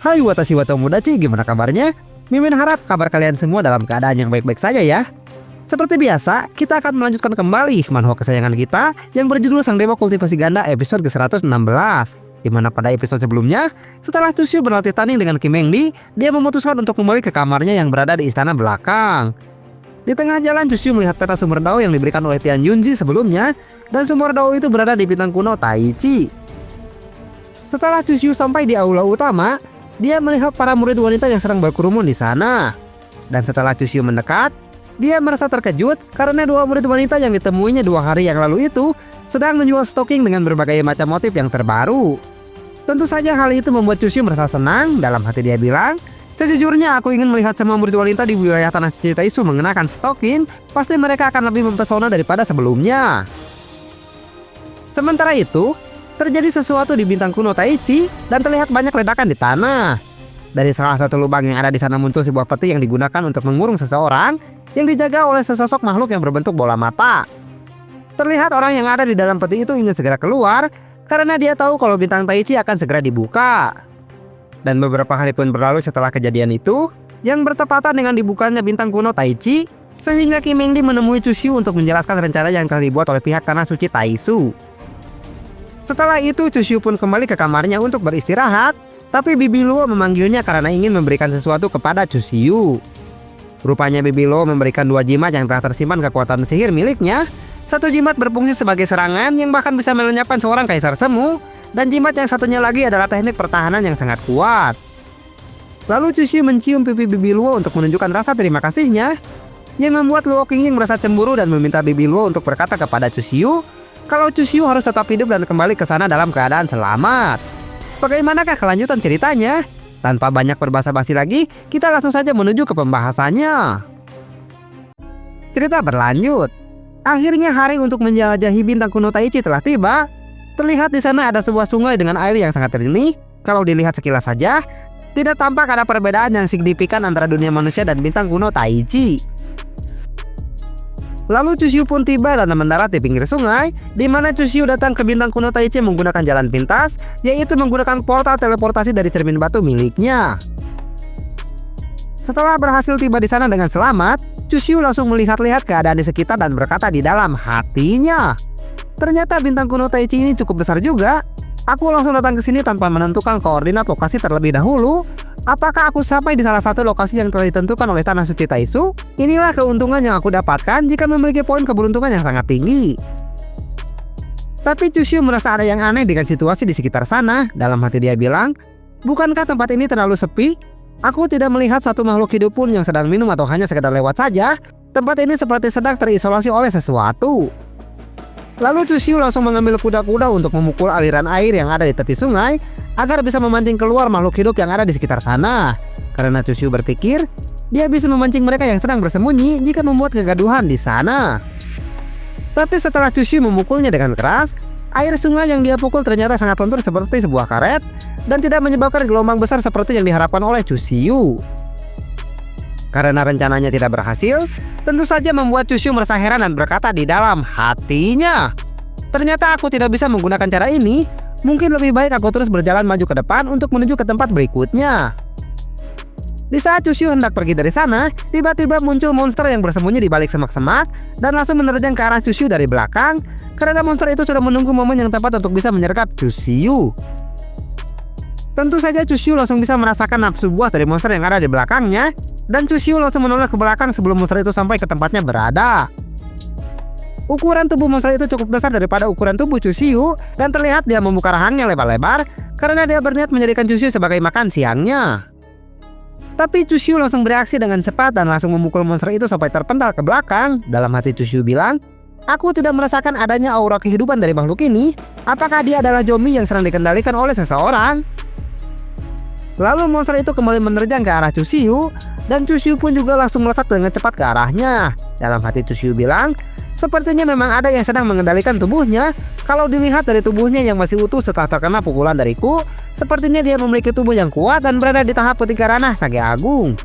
Hai Watashi Watomodachi, gimana kabarnya? Mimin harap kabar kalian semua dalam keadaan yang baik-baik saja ya. Seperti biasa, kita akan melanjutkan kembali manhwa kesayangan kita yang berjudul Sang Dewa Kultivasi Ganda episode ke-116. Di mana pada episode sebelumnya, setelah Chushu berlatih tanding dengan Kim Hengdi, dia memutuskan untuk kembali ke kamarnya yang berada di istana belakang. Di tengah jalan, Chushu melihat peta sumber dao yang diberikan oleh Tian Yunji sebelumnya, dan sumber dao itu berada di bintang kuno Taichi. Setelah Chushu sampai di aula utama, dia melihat para murid wanita yang sedang berkerumun di sana. Dan setelah Chushu mendekat, dia merasa terkejut karena dua murid wanita yang ditemuinya 2 hari yang lalu itu sedang menjual stocking dengan berbagai macam motif yang terbaru. Tentu saja hal itu membuat Chushu merasa senang. Dalam hati dia bilang, sejujurnya aku ingin melihat semua murid wanita di wilayah Tanah Suci Taisu mengenakan stocking. Pasti mereka akan lebih mempesona daripada sebelumnya. Sementara itu, terjadi sesuatu di bintang kuno Taichi dan terlihat banyak ledakan di tanah. Dari salah satu lubang yang ada di sana muncul sebuah peti yang digunakan untuk mengurung seseorang yang dijaga oleh sesosok makhluk yang berbentuk bola mata. Terlihat orang yang ada di dalam peti itu ingin segera keluar karena dia tahu kalau bintang Taichi akan segera dibuka. Dan beberapa hari pun berlalu setelah kejadian itu, yang bertepatan dengan dibukanya bintang kuno Taichi, sehingga Kim Hengdi menemui Chushu untuk menjelaskan rencana yang telah dibuat oleh pihak Tanah Suci Taisu. Setelah itu Chushu pun kembali ke kamarnya untuk beristirahat, tapi Bibi Luo memanggilnya karena ingin memberikan sesuatu kepada Chushu. Rupanya Bibi Luo memberikan 2 jimat yang telah tersimpan kekuatan sihir miliknya. 1 jimat berfungsi sebagai serangan yang bahkan bisa melenyapkan seorang kaisar semu, dan jimat yang satunya lagi adalah teknik pertahanan yang sangat kuat. Lalu Chushu mencium pipi Bibi Luo untuk menunjukkan rasa terima kasihnya, yang membuat Luo Qingying merasa cemburu dan meminta Bibi Luo untuk berkata kepada Chushu kalau Chushu harus tetap hidup dan kembali ke sana dalam keadaan selamat. Bagaimanakah kelanjutan ceritanya? Tanpa banyak berbasa-basi lagi, kita langsung saja menuju ke pembahasannya. Cerita berlanjut. Akhirnya hari untuk menjelajahi bintang kuno Taichi telah tiba. Terlihat di sana ada sebuah sungai dengan air yang sangat jernih. Kalau dilihat sekilas saja, tidak tampak ada perbedaan yang signifikan antara dunia manusia dan bintang kuno Taichi. Lalu Chushu pun tiba dan mendarat di pinggir sungai, di mana Chushu datang ke bintang kuno Taichi menggunakan jalan pintas, yaitu menggunakan portal teleportasi dari cermin batu miliknya. Setelah berhasil tiba di sana dengan selamat, Chushu langsung melihat-lihat keadaan di sekitar dan berkata di dalam hatinya, ternyata bintang kuno Taichi ini cukup besar juga. Aku langsung datang ke sini tanpa menentukan koordinat lokasi terlebih dahulu. Apakah aku sampai di salah satu lokasi yang telah ditentukan oleh Tanah Suci Taisu? Inilah keuntungan yang aku dapatkan jika memiliki poin keberuntungan yang sangat tinggi. Tapi Chushu merasa ada yang aneh dengan situasi di sekitar sana. Dalam hati dia bilang, bukankah tempat ini terlalu sepi? Aku tidak melihat satu makhluk hidup pun yang sedang minum atau hanya sekedar lewat saja. Tempat ini seperti sedang terisolasi oleh sesuatu. Lalu Chushu langsung mengambil kuda-kuda untuk memukul aliran air yang ada di tepi sungai agar bisa memancing keluar makhluk hidup yang ada di sekitar sana. Karena Chushu berpikir, dia bisa memancing mereka yang sedang bersembunyi jika membuat kegaduhan di sana. Tapi setelah Chushu memukulnya dengan keras, air sungai yang dia pukul ternyata sangat lentur seperti sebuah karet dan tidak menyebabkan gelombang besar seperti yang diharapkan oleh Chushu. Karena rencananya tidak berhasil, tentu saja membuat Chushu merasa heran dan berkata di dalam hatinya, ternyata aku tidak bisa menggunakan cara ini. Mungkin lebih baik aku terus berjalan maju ke depan untuk menuju ke tempat berikutnya. Di saat Chushu hendak pergi dari sana, tiba-tiba muncul monster yang bersembunyi di balik semak-semak dan langsung menerjang ke arah Chushu dari belakang. Karena monster itu sudah menunggu momen yang tepat untuk bisa menyergap Chushu. Tentu saja Chushu langsung bisa merasakan nafsu buah dari monster yang ada di belakangnya, dan Chushu langsung menoleh ke belakang sebelum monster itu sampai ke tempatnya berada. Ukuran tubuh monster itu cukup besar daripada ukuran tubuh Chushu, dan terlihat dia membuka rahangnya lebar-lebar karena dia berniat menjadikan Chushu sebagai makan siangnya. Tapi Chushu langsung bereaksi dengan cepat dan langsung memukul monster itu sampai terpental ke belakang. Dalam hati Chushu bilang, aku tidak merasakan adanya aura kehidupan dari makhluk ini. Apakah dia adalah zombie yang sedang dikendalikan oleh seseorang? Lalu monster itu kembali menerjang ke arah Chushu, dan Chushu pun juga langsung melesat dengan cepat ke arahnya. Dalam hati Chushu bilang, sepertinya memang ada yang sedang mengendalikan tubuhnya. Kalau dilihat dari tubuhnya yang masih utuh setelah terkena pukulan dariku, sepertinya dia memiliki tubuh yang kuat dan berada di tahap ketiga ranah Sage Agung.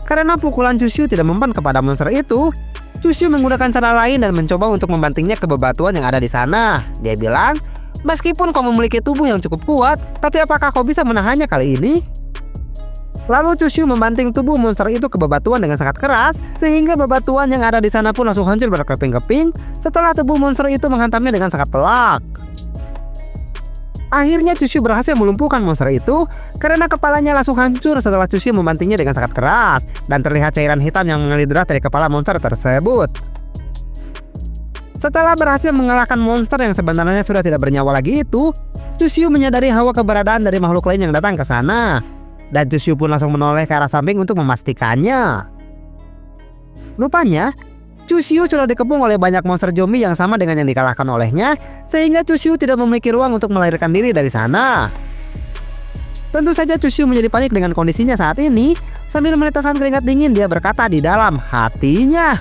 Karena pukulan Chushu tidak mempan kepada monster itu, Chushu menggunakan cara lain dan mencoba untuk membantingnya ke bebatuan yang ada di sana. Dia bilang, Meskipun kau memiliki tubuh yang cukup kuat, tapi apakah kau bisa menahannya kali ini? Lalu Chushu membanting tubuh monster itu ke bebatuan dengan sangat keras, sehingga bebatuan yang ada di sana pun langsung hancur berkeping-keping setelah tubuh monster itu menghantamnya dengan sangat telak. Akhirnya Chushu berhasil melumpuhkan monster itu karena kepalanya langsung hancur setelah Chushu membantingnya dengan sangat keras, dan terlihat cairan hitam yang mengalir deras dari kepala monster tersebut. Setelah berhasil mengalahkan monster yang sebenarnya sudah tidak bernyawa lagi itu, Chushu menyadari hawa keberadaan dari makhluk lain yang datang ke sana. Dan Chushu pun langsung menoleh ke arah samping untuk memastikannya. Rupanya, Chushu sudah dikepung oleh banyak monster zombie yang sama dengan yang dikalahkan olehnya, sehingga Chushu tidak memiliki ruang untuk melarikan diri dari sana. Tentu saja Chushu menjadi panik dengan kondisinya saat ini. Sambil meneteskan keringat dingin, dia berkata di dalam hatinya,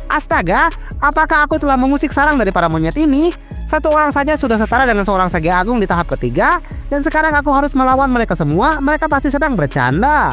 "Astaga, apakah aku telah mengusik sarang dari para monyet ini? Satu orang saja sudah setara dengan seorang sage agung di tahap ketiga, dan sekarang aku harus melawan mereka semua. Mereka pasti sedang bercanda."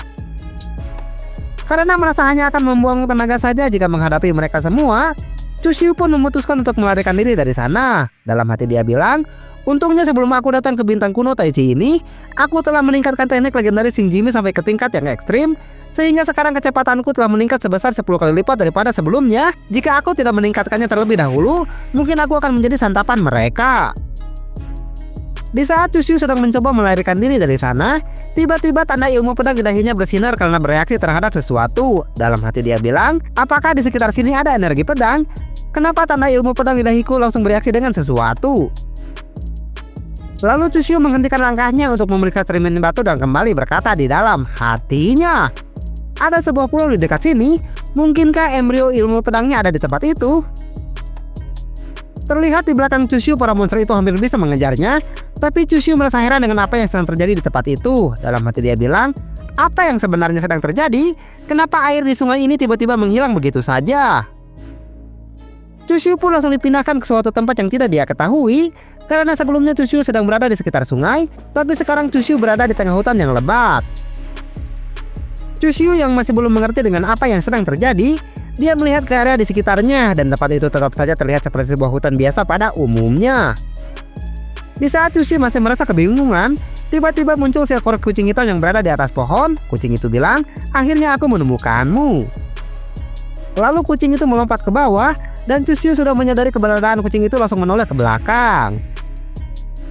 Karena merasa hanya akan membuang tenaga saja jika menghadapi mereka semua, Chushu pun memutuskan untuk melarikan diri dari sana. Dalam hati dia bilang, "Untungnya sebelum aku datang ke bintang kuno Taichi ini, aku telah meningkatkan teknik legendaris Shinjimi sampai ke tingkat yang ekstrim, sehingga sekarang kecepatanku telah meningkat sebesar 10 kali lipat daripada sebelumnya. Jika aku tidak meningkatkannya terlebih dahulu, mungkin aku akan menjadi santapan mereka." Di saat Chushu sedang mencoba melarikan diri dari sana, tiba-tiba tanda ilmu pedang di dahinya bersinar karena bereaksi terhadap sesuatu. Dalam hati dia bilang, "Apakah di sekitar sini ada energi pedang? Kenapa tanda ilmu pedang di dahiku langsung bereaksi dengan sesuatu?" Lalu Chushu menghentikan langkahnya untuk memeriksa cermin batu dan kembali berkata di dalam hatinya, "Ada sebuah pulau di dekat sini. Mungkinkah embrio ilmu pedangnya ada di tempat itu?" Terlihat di belakang Chushu para monster itu hampir bisa mengejarnya, tapi Chushu merasa heran dengan apa yang sedang terjadi di tempat itu. Dalam hati dia bilang, "Apa yang sebenarnya sedang terjadi? Kenapa air di sungai ini tiba-tiba menghilang begitu saja?" Chushu pun langsung dipindahkan ke suatu tempat yang tidak dia ketahui, karena sebelumnya Chushu sedang berada di sekitar sungai, tapi sekarang Chushu berada di tengah hutan yang lebat. Chushu yang masih belum mengerti dengan apa yang sedang terjadi, dia melihat ke area di sekitarnya, dan tempat itu tetap saja terlihat seperti sebuah hutan biasa pada umumnya. Di saat Chushu masih merasa kebingungan, tiba-tiba muncul seekor kucing hitam yang berada di atas pohon. Kucing itu bilang, "Akhirnya aku menemukanmu." Lalu kucing itu melompat ke bawah, dan Chushu sudah menyadari keberadaan kucing itu langsung menoleh ke belakang.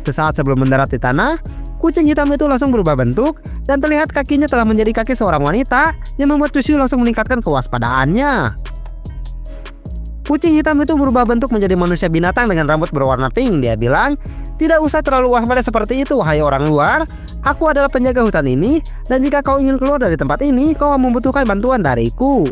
Sesaat sebelum mendarat di tanah, kucing hitam itu langsung berubah bentuk, dan terlihat kakinya telah menjadi kaki seorang wanita, yang membuat Chushu langsung meningkatkan kewaspadaannya. Kucing hitam itu berubah bentuk menjadi manusia binatang dengan rambut berwarna pink. Dia bilang, "Tidak usah terlalu waspada seperti itu, wahai orang luar. Aku adalah penjaga hutan ini, dan jika kau ingin keluar dari tempat ini, kau membutuhkan bantuan dariku."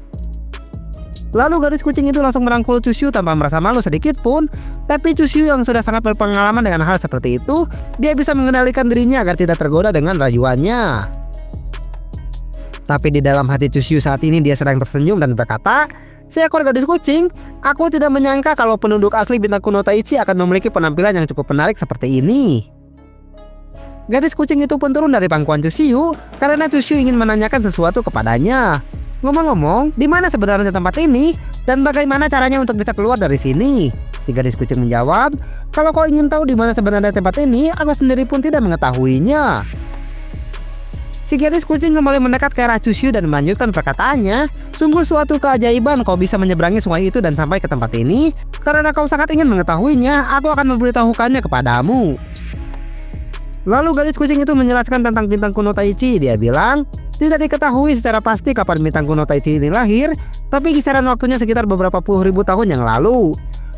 Lalu gadis kucing itu langsung merangkul Chushu tanpa merasa malu sedikit pun. Tapi Chushu yang sudah sangat berpengalaman dengan hal seperti itu, dia bisa mengendalikan dirinya agar tidak tergoda dengan rayuannya. Tapi di dalam hati Chushu saat ini dia sedang tersenyum dan berkata, "Seekor gadis kucing, aku tidak menyangka kalau penduduk asli bintang kuno Taichi akan memiliki penampilan yang cukup menarik seperti ini." Gadis kucing itu pun turun dari pangkuan Chushu karena Chushu ingin menanyakan sesuatu kepadanya. "Ngomong-ngomong, di mana sebenarnya tempat ini? Dan bagaimana caranya untuk bisa keluar dari sini?" Si gadis kucing menjawab, "Kalau kau ingin tahu di mana sebenarnya tempat ini, aku sendiri pun tidak mengetahuinya." Si gadis kucing kembali mendekat ke arah Chushu dan melanjutkan perkataannya, "Sungguh suatu keajaiban kau bisa menyeberangi sungai itu dan sampai ke tempat ini. Karena kau sangat ingin mengetahuinya, aku akan memberitahukannya kepadamu." Lalu gadis kucing itu menjelaskan tentang bintang kuno Taichi. Dia bilang, tidak diketahui secara pasti kapan bintang kuno Taichi ini lahir, tapi kisaran waktunya sekitar beberapa puluh ribu tahun yang lalu.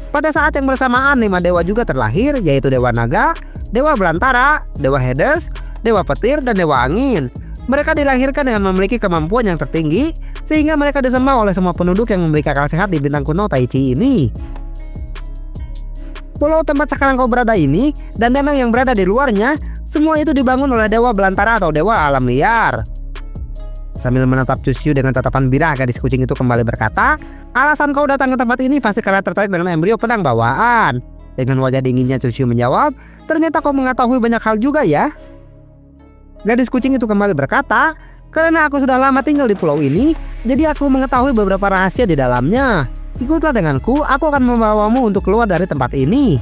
Pada saat yang bersamaan, 5 dewa juga terlahir, yaitu Dewa Naga, Dewa Belantara, Dewa Hades, Dewa Petir, dan Dewa Angin. Mereka dilahirkan dengan memiliki kemampuan yang tertinggi, sehingga mereka disembah oleh semua penduduk yang memiliki akal sehat di bintang kuno Taichi ini. Pulau tempat sekarang kau berada ini, dan danau yang berada di luarnya, semua itu dibangun oleh Dewa Belantara atau Dewa Alam Liar. Sambil menatap Chushu dengan tatapan birah, gadis kucing itu kembali berkata, "Alasan kau datang ke tempat ini pasti karena tertarik dengan embrio pedang bawaan." Dengan wajah dinginnya Chushu menjawab, "Ternyata kau mengetahui banyak hal juga ya." Gadis kucing itu kembali berkata, "Karena aku sudah lama tinggal di pulau ini, jadi aku mengetahui beberapa rahasia di dalamnya. Ikutlah denganku, aku akan membawamu untuk keluar dari tempat ini."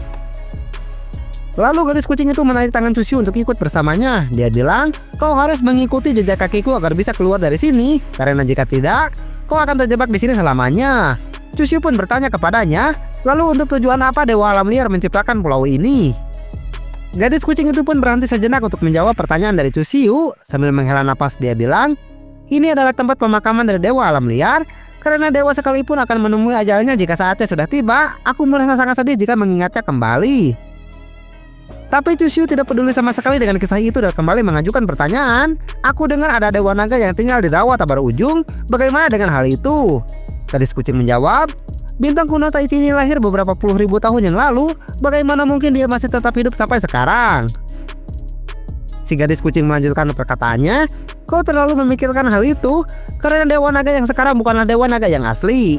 Lalu gadis kucing itu menarik tangan Chusyu untuk ikut bersamanya. Dia bilang, kau harus mengikuti jejak kakiku agar bisa keluar dari sini. Karena jika tidak, kau akan terjebak di sini selamanya. Chusyu pun bertanya kepadanya, lalu untuk tujuan apa Dewa Alam Liar menciptakan pulau ini? Gadis kucing itu pun berhenti sejenak untuk menjawab pertanyaan dari Chusyu. Sambil menghela napas dia bilang, ini adalah tempat pemakaman dari Dewa Alam Liar. Karena dewa sekalipun akan menemui ajalnya jika saatnya sudah tiba. Aku merasa sangat sedih jika mengingatnya kembali. Tapi Chusyu tidak peduli sama sekali dengan kisah itu dan kembali mengajukan pertanyaan. Aku dengar ada dewa naga yang tinggal di rawa Tabar Ujung. Bagaimana dengan hal itu? Gadis kucing menjawab, bintang kuno Taichi ini lahir beberapa puluh ribu tahun yang lalu. Bagaimana mungkin dia masih tetap hidup sampai sekarang? Si gadis kucing melanjutkan perkataannya, kau terlalu memikirkan hal itu. Karena dewa naga yang sekarang bukanlah dewa naga yang asli.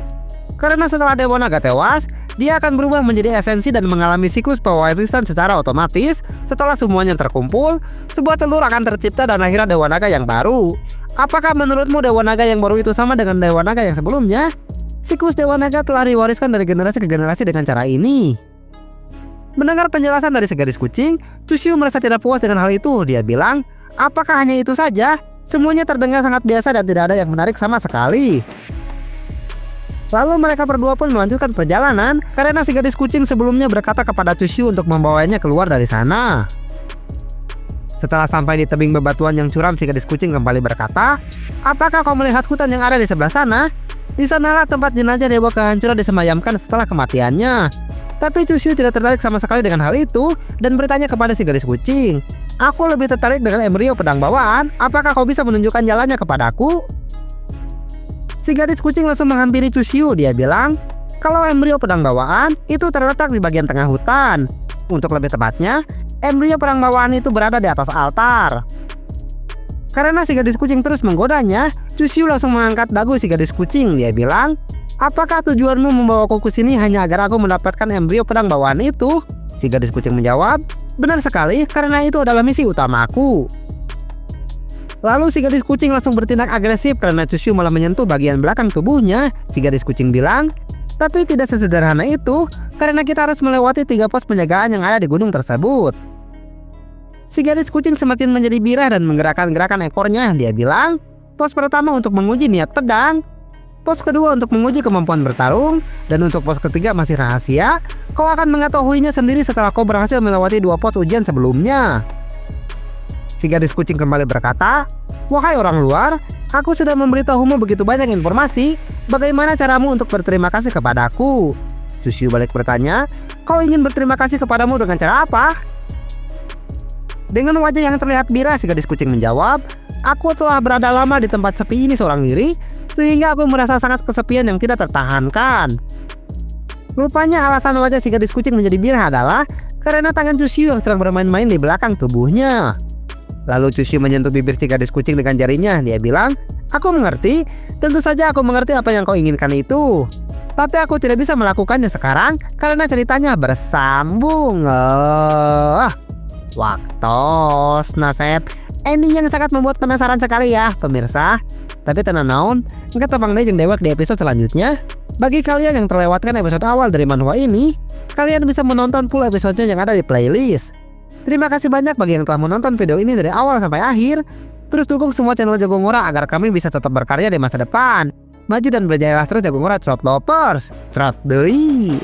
Karena setelah dewa naga tewas, dia akan berubah menjadi esensi dan mengalami siklus pewarisan secara otomatis. Setelah semuanya terkumpul, sebuah telur akan tercipta dan akhirnya dewa naga yang baru. Apakah menurutmu dewa naga yang baru itu sama dengan dewa naga yang sebelumnya? Siklus dewa naga telah diwariskan dari generasi ke generasi dengan cara ini. Mendengar penjelasan dari si gadis kucing, Chusyu merasa tidak puas dengan hal itu. Dia bilang, apakah hanya itu saja? Semuanya terdengar sangat biasa dan tidak ada yang menarik sama sekali. Lalu mereka berdua pun melanjutkan perjalanan karena si gadis kucing sebelumnya berkata kepada Chusyu untuk membawanya keluar dari sana. Setelah sampai di tebing bebatuan yang curam, si gadis kucing kembali berkata, apakah kau melihat hutan yang ada di sebelah sana? Di sanalah tempat jenazah dewa kehancuran disemayamkan setelah kematiannya. Tapi Chusyu tidak tertarik sama sekali dengan hal itu dan bertanya kepada si gadis kucing, aku lebih tertarik dengan embrio pedang bawaan. Apakah kau bisa menunjukkan jalannya kepadaku? Si gadis kucing langsung menghampiri Chusyu. Dia bilang, kalau embrio pedang bawaan itu terletak di bagian tengah hutan. Untuk lebih tepatnya, embrio pedang bawaan itu berada di atas altar. Karena si gadis kucing terus menggodanya, Chusyu langsung mengangkat dagu si gadis kucing. Dia bilang, apakah tujuanmu membawaku ke sini hanya agar aku mendapatkan embrio pedang bawaan itu? Si gadis kucing menjawab, benar sekali, karena itu adalah misi utamaku. Lalu si gadis kucing langsung bertindak agresif karena Chusyu malah menyentuh bagian belakang tubuhnya. Si gadis kucing bilang, tapi tidak sesederhana itu, karena kita harus melewati 3 pos penjagaan yang ada di gunung tersebut. Si gadis kucing semakin menjadi birah dan menggerakkan ekornya. Dia bilang, pos pertama untuk menguji niat pedang, pos kedua untuk menguji kemampuan bertarung, dan untuk pos ketiga masih rahasia. Kau akan mengetahuinya sendiri setelah kau berhasil melewati 2 pos ujian sebelumnya. Si gadis kucing kembali berkata, wahai orang luar, aku sudah memberitahumu begitu banyak informasi. Bagaimana caramu untuk berterima kasih kepadaku? Chusyu balik bertanya, kau ingin berterima kasih kepadamu dengan cara apa? Dengan wajah yang terlihat birah, si gadis kucing menjawab, aku telah berada lama di tempat sepi ini seorang diri, sehingga aku merasa sangat kesepian yang tidak tertahankan. Rupanya alasan wajah si gadis kucing menjadi birah adalah karena tangan Chusyu yang sedang bermain-main di belakang tubuhnya. Lalu Chusyu menyentuh bibir si gadis kucing dengan jarinya. Dia bilang, aku mengerti, tentu saja aku mengerti apa yang kau inginkan itu. Tapi aku tidak bisa melakukannya sekarang karena ceritanya bersambung. Waktos Nasep. Ending yang sangat membuat penasaran sekali ya pemirsa. Tapi tenang naon, engke tepang deui jeung dewek di episode selanjutnya. Bagi kalian yang terlewatkan episode awal dari manhwa ini, kalian bisa menonton full episodenya yang ada di playlist. Terima kasih banyak bagi yang telah menonton video ini dari awal sampai akhir. Terus dukung semua channel Jago Ngora agar kami bisa tetap berkarya di masa depan. Maju dan berjaya terus Jago Ngora Trot Lovers. Trot deui.